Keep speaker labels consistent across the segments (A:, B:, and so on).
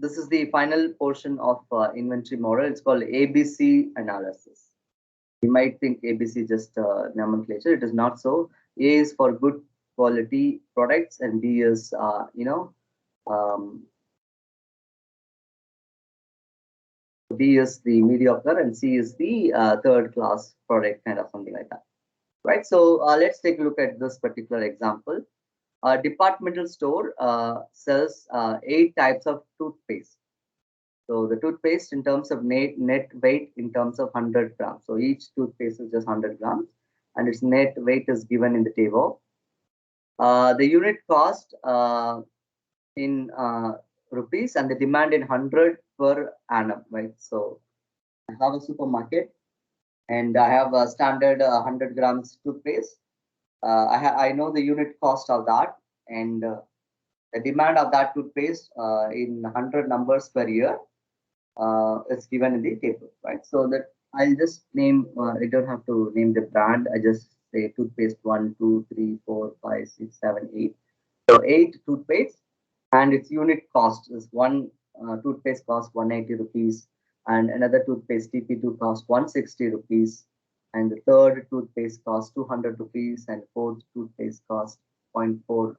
A: this is the final portion of inventory model. It's called ABC analysis. You might think ABC just nomenclature. It is not so. A is for good quality products, and B is um, B is the mediocre, and C is the third class product, kind of something like that, right? So let's take a look at this particular example. A departmental store sells 8 types of toothpaste. So the toothpaste in terms of net weight in terms of 100 grams. So each toothpaste is just 100 grams, and its net weight is given in the table. The unit cost in rupees and the demand in 100 per annum, right? So I have a supermarket and I have a standard 100 grams toothpaste. I know the unit cost of that, and the demand of that toothpaste in 100 numbers per year is given in the table, right? So that I'll just name, I don't have to name the brand. I just say toothpaste 1, 2, 3, 4, 5, 6, 7, 8. So 8 toothpaste, and its unit cost is one toothpaste cost 180 rupees, and another toothpaste TP2 cost 160 rupees, and the third toothpaste cost 200 rupees, and fourth toothpaste cost point 4,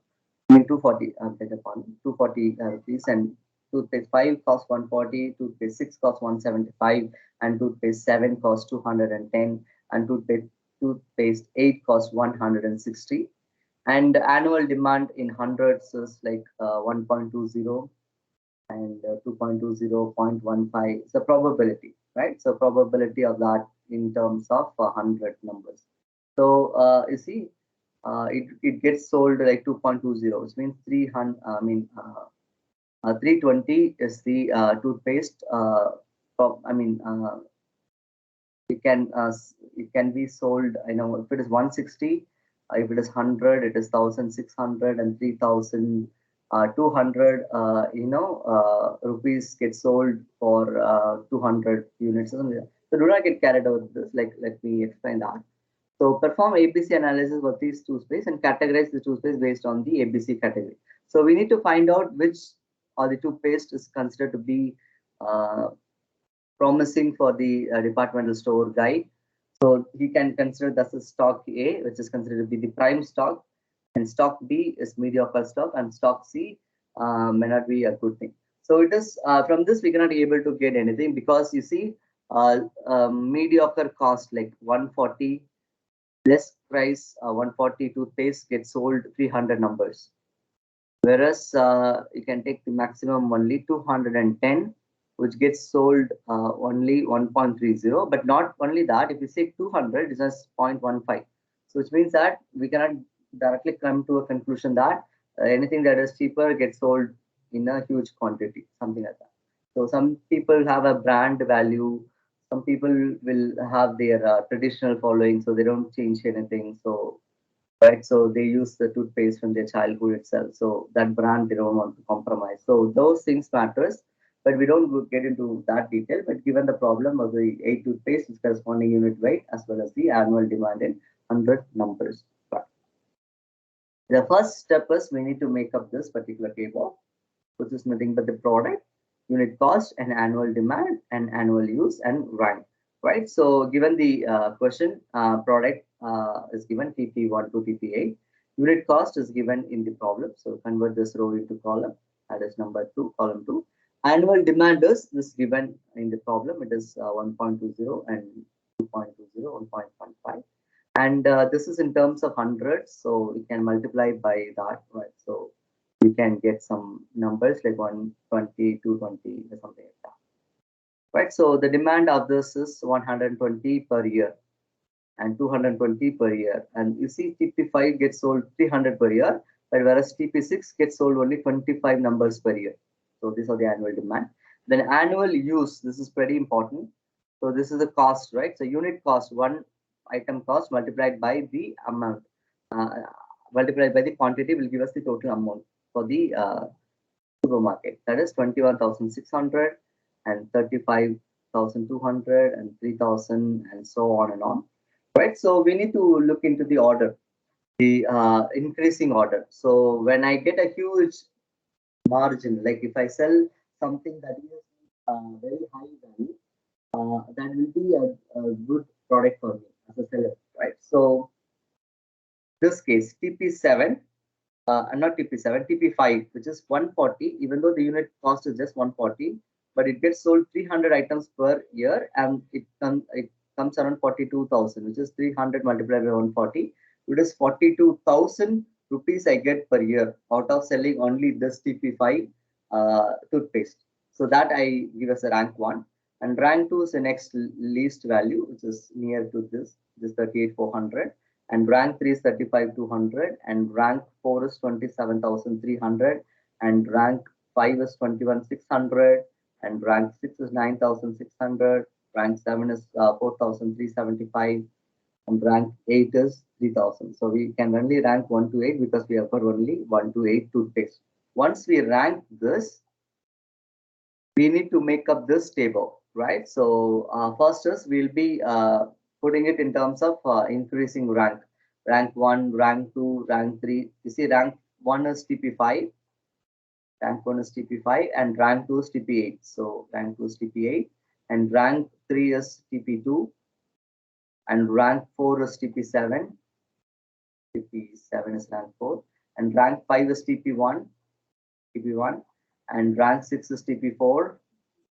A: I mean 240, beg your pardon, 240 rupees, and toothpaste 5 cost 140, toothpaste 6 cost 175, and toothpaste 7 cost 210, and toothpaste 8 cost 160. And annual demand in hundreds is like 1.20 and 2.20, 0.15. It's a probability, right? So probability of that in terms of 100 numbers. So you see, it gets sold like 2.20, which means 300. 320 is the toothpaste. It can be sold. I know if it is 160, if it is 100, it is 1,600 and 3,200. Rupees get sold for 200 units. So do not get carried away with this. Like, let me explain that. So perform ABC analysis for these toothpaste and categorize the toothpaste based on the ABC category. So we need to find out which or the toothpaste is considered to be promising for the departmental store guy. So he can consider that's a stock A, which is considered to be the prime stock, and stock B is mediocre stock, and stock C may not be a good thing. So it is from this we cannot be able to get anything, because you see mediocre cost like 140, less price 140 toothpaste gets sold 300 numbers, whereas you can take the maximum only 210, which gets sold only 1.30. But not only that, if you say 200, it's just 0.15. So which means that we cannot directly come to a conclusion that anything that is cheaper gets sold in a huge quantity, something like that. So some people have a brand value. Some people will have their traditional following, so they don't change anything. So right, so they use the toothpaste from their childhood itself. So that brand they don't want to compromise. So those things matters, but we don't get into that detail. But given the problem of the 8 toothpaste, its corresponding unit weight, as well as the annual demand in 100 numbers. But the first step is we need to make up this particular table, which is nothing but the product, unit cost, and annual demand, and annual use, and rank. Right. So given the question, product is given TP1 to TP8. Unit cost is given in the problem. So convert this row into column. That is number 2, column 2. Annual demand is this given in the problem. It is 1.20 and 2.20, 1.15. And this is in terms of hundreds. So we can multiply by that. Right. So you can get some numbers like 120, 220, or something like that. Right. So the demand of this is 120 per year and 220 per year. And you see TP5 gets sold 300 per year, but whereas TP6 gets sold only 25 numbers per year. So these are the annual demand. Then annual use, this is pretty important. So this is the cost, right? So unit cost, one item cost multiplied by the amount, multiplied by the quantity will give us the total amount for the supermarket. That is 21,600 and 35,200 and 3,000 and so on and on. Right. So we need to look into the order, the increasing order. So when I get a huge margin, like if I sell something that is very high value, that will be a good product for me as a seller, right? So this case TP7, not TP7, TP5, which is 140, even though the unit cost is just 140, but it gets sold 300 items per year, and it comes around 42,000, which is 300 multiplied by 140. It is 42,000 rupees I get per year out of selling only this TP5 toothpaste. So that I give as a rank 1. And rank 2 is the next least value, which is near to this 38,400. And rank 3 is 35,200, and rank 4 is 27,300, and rank 5 is 21,600, and rank 6 is 9,600, rank 7 is 4,375, and rank 8 is 3,000. So we can only rank 1 to 8 because we have got only 1 to 8 toothpaste. Once we rank this, we need to make up this table, right? So first is we'll be putting it in terms of increasing rank. Rank 1, rank 2, rank 3. You see, rank 1 is TP5, rank 1 is TP5, and rank 2 is TP8. So rank 2 is TP8, and rank 3 is TP2, and rank 4 is TP7. TP7 is rank 4, and rank 5 is TP1, and rank 6 is TP4,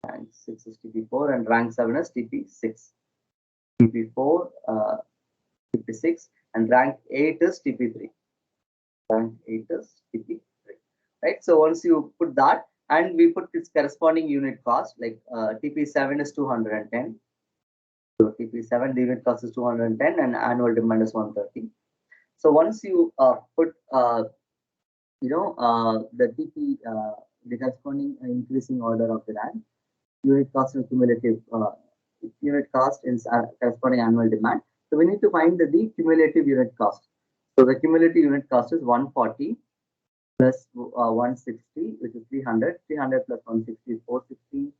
A: rank 6 is TP4, and rank 7 is TP6. TP4, TP6, and rank 8 is TP3. Rank 8 is TP3. Right. So once you put that, and we put its corresponding unit cost, like TP7 is 210. So TP7, the unit cost is 210, and annual demand is 130. So once you put the TP, the corresponding increasing order of the rank, unit cost and cumulative unit cost is corresponding annual demand. So we need to find the cumulative unit cost. So the cumulative unit cost is 140 plus 160, which is 300. 300 plus 160 is 460,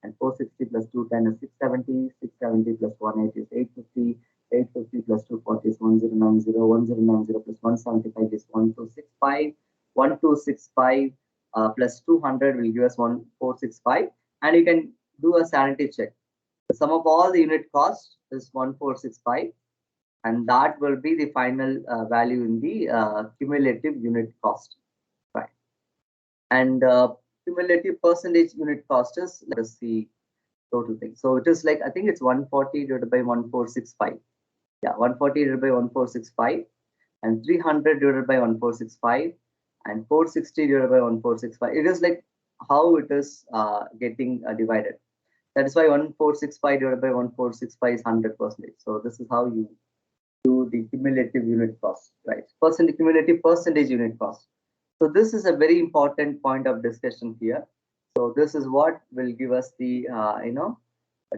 A: and 460 plus 210 is 670. 670 plus 180 is 850. 850 plus 240 is 1090. 1090 plus 175 is 1265. 1265 plus 200 will give us 1465. And you can do a sanity check. The sum of all the unit cost is 1465, and that will be the final value in the cumulative unit cost, right? And cumulative percentage unit cost is, let us see, total thing. So it is like, I think it's 140 divided by 1465. Yeah, 140 divided by 1465, and 300 divided by 1465, and 460 divided by 1465. It is like how it is getting divided. That is why 1465 divided by 1465 is 100%. So this is how you do the cumulative unit cost, right? Cumulative percentage unit cost. So this is a very important point of discussion here. So this is what will give us the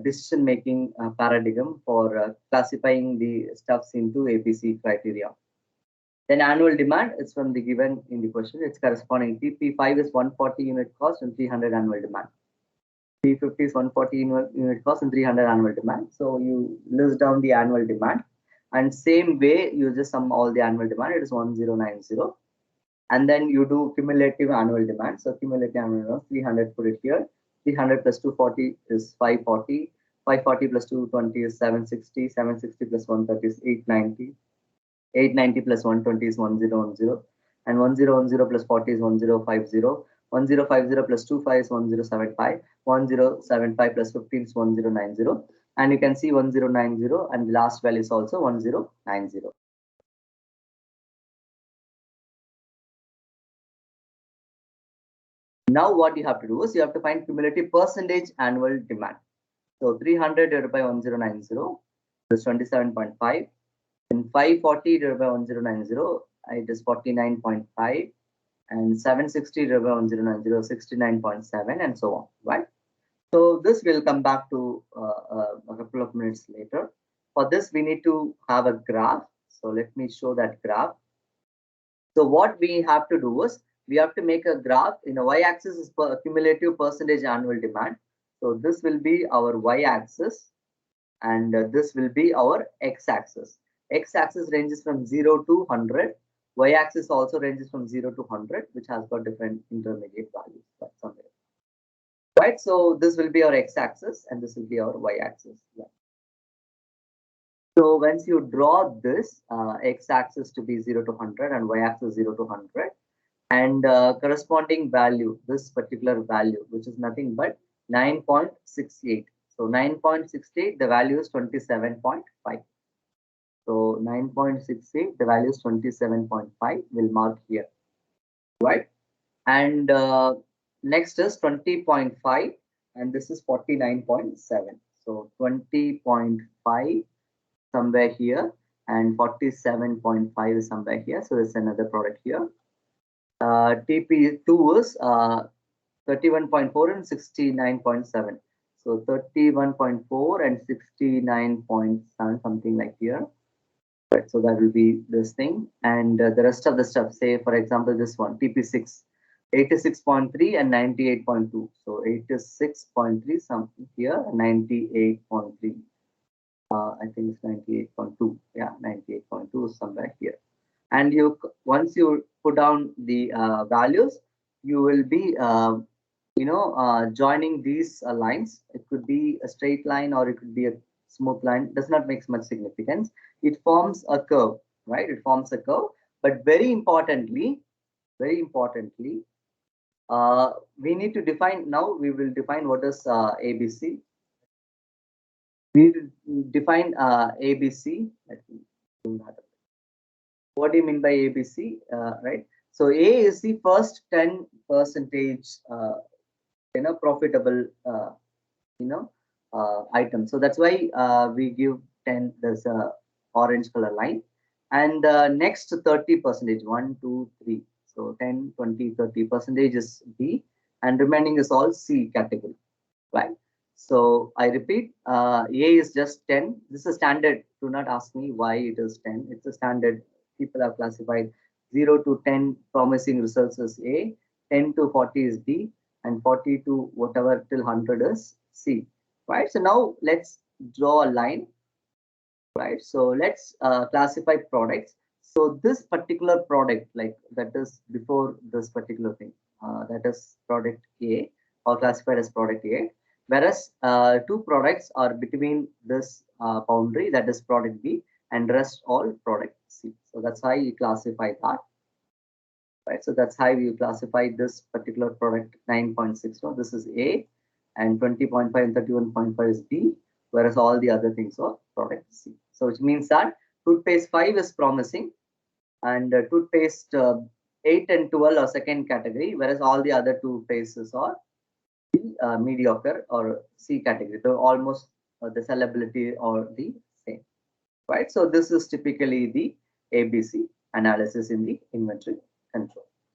A: decision making paradigm for classifying the stuffs into ABC criteria. Then annual demand is from the given in the question. It's corresponding. TP5 is 140 unit cost and 300 annual demand. P50 is 140 unit cost and 300 annual demand. So you list down the annual demand, and same way you just sum all the annual demand. It is 1090, and then you do cumulative annual demand. So cumulative annual demand, 300, put it here. 300 plus 240 is 540. 540 plus 220 is 760. 760 plus 130 is 890. 890 plus 120 is 1010, and 1010 plus 40 is 1050. 1050 plus 25 is 1075. 1075 plus 15 is 1090, and you can see 1090, and the last value is also 1090. Now what you have to do is you have to find cumulative percentage annual demand. So 300 divided by 1090 is 27.5. And 540 divided by 1090, it is 49.5. And 760 divided by 1090 is 69.7, and so on, right? So this will come back to a couple of minutes later. For this, we need to have a graph. So let me show that graph. So what we have to do is we have to make a graph. In the y-axis is cumulative percentage annual demand. So this will be our y-axis, and this will be our x-axis. X-axis ranges from 0 to 100. Y-axis also ranges from 0 to 100, which has got different intermediate values. Somewhere. right? So this will be our x-axis and this will be our y-axis. Yeah. So once you draw this x-axis to be 0 to 100 and y-axis 0 to 100, and corresponding value, this particular value, which is nothing but 9.68. So 9.68, the value is 27.5. So 9.68, the value is 27.5. We'll mark here, right? And next is 20.5, and this is 49.7. So 20.5 somewhere here, and 47.5 is somewhere here. So there's another product here. TP2 is 31.4 and 69.7. So 31.4 and 69.7, something like here. Right, so that will be this thing, and the rest of the stuff, say for example this one TP6, 86.3 and 98.2. So 86.3 something here, 98.3. I think it's 98.2. Yeah, 98.2 somewhere here. And you, once you put down the values, you will be joining these lines. It could be a straight line or it could be a smooth line. Does not make much significance. It forms a curve, right? It forms a curve. But very importantly, we need to define, now we will define what is ABC. We will define ABC. Let me do that. What do you mean by ABC, right? So A is the first 10 percentage, profitable, item. So that's why we give 10. There's a orange color line, and next 30 percentage, 1, 2, 3. So 10, 20, 30 percentage is B, and remaining is all C category, right? So I repeat, A is just 10. This is standard. Do not ask me why it is 10. It's a standard. People have classified 0 to 10 promising results as A, 10 to 40 is B, and 40 to whatever till 100 is C, right? So now let's draw a line, right? So let's classify products. So this particular product, like that is before this particular thing, that is product A, or classified as product A, whereas two products are between this boundary, that is product B, and rest all product C. So that's how you classify that, right? So that's how you classify this particular product 9.61. This is A, and 20.5 and 31.5 is B, whereas all the other things are product C. So which means that toothpaste 5 is promising, and toothpaste 8 and 12 are second category, whereas all the other toothpastes are mediocre or C category. So almost the sellability or the same, right? So this is typically the ABC analysis in the inventory control.